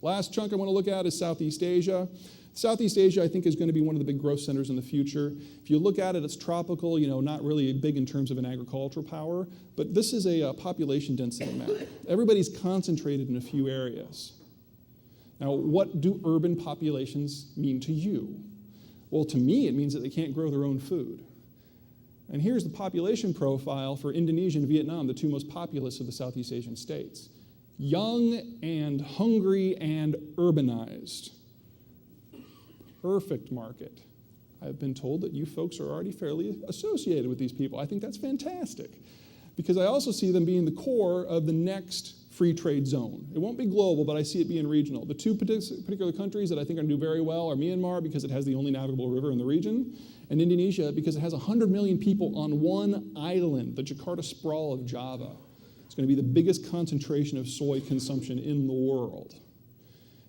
Last chunk I want to look at is Southeast Asia. Southeast Asia, I think, is going to be one of the big growth centers in the future. If you look at it, it's tropical, not really big in terms of an agricultural power, but this is a population density map. Everybody's concentrated in a few areas. Now, what do urban populations mean to you? Well, to me, it means that they can't grow their own food. And here's the population profile for Indonesia and Vietnam, the two most populous of the Southeast Asian states. Young and hungry and urbanized. Perfect market. I've been told that you folks are already fairly associated with these people. I think that's fantastic because I also see them being the core of the next free trade zone. It won't be global, but I see it being regional. The two particular countries that I think are going to do very well are Myanmar because it has the only navigable river in the region, and Indonesia because it has 100 million people on one island, the Jakarta sprawl of Java. It's going to be the biggest concentration of soy consumption in the world.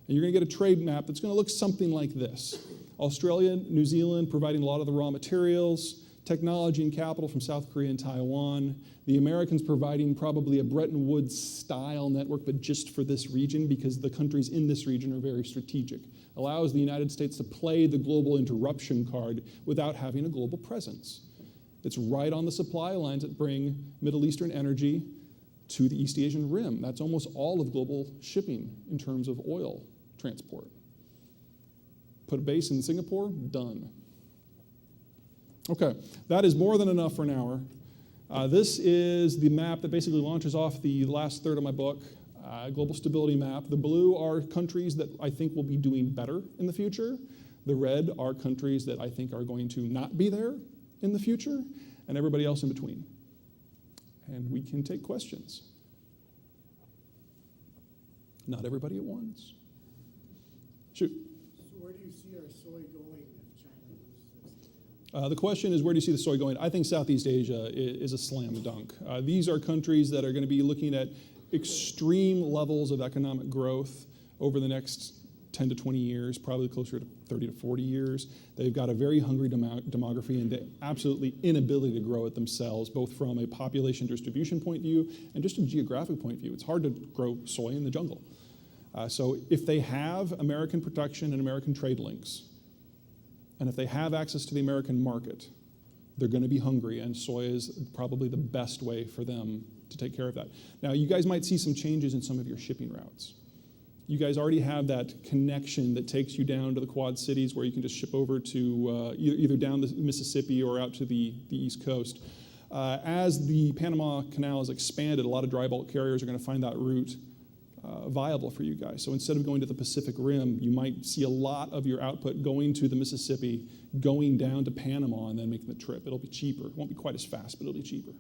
And you're going to get a trade map that's going to look something like this. Australia, New Zealand providing a lot of the raw materials, technology and capital from South Korea and Taiwan. The Americans providing probably a Bretton Woods-style network, but just for this region because the countries in this region are very strategic. Allows the United States to play the global interruption card without having a global presence. It's right on the supply lines that bring Middle Eastern energy to the East Asian Rim. That's almost all of global shipping in terms of oil transport. Put a base in Singapore, done. Okay, that is more than enough for an hour. This is the map that basically launches off the last third of my book, Global Stability Map. The blue are countries that I think will be doing better in the future. The red are countries that I think are going to not be there in the future, and everybody else in between. And we can take questions. Not everybody at once. Shoot. So where do you see our soy going if China loses this? The question is, where do you see the soy going? I think Southeast Asia is a slam dunk. These are countries that are going to be looking at extreme levels of economic growth over the next 10 to 20 years, probably closer to 30 to 40 years. They've got a very hungry demography and the absolutely inability to grow it themselves, both from a population distribution point of view and just a geographic point of view. It's hard to grow soy in the jungle. So if they have American protection and American trade links, and if they have access to the American market, they're going to be hungry, and soy is probably the best way for them to take care of that. Now, you guys might see some changes in some of your shipping routes. You guys already have that connection that takes you down to the Quad Cities where you can just ship over to either down the Mississippi or out to the East Coast. As the Panama Canal has expanded, a lot of dry bulk carriers are going to find that route viable for you guys. So instead of going to the Pacific Rim, you might see a lot of your output going to the Mississippi, going down to Panama, and then making the trip. It'll be cheaper. It won't be quite as fast, but it'll be cheaper.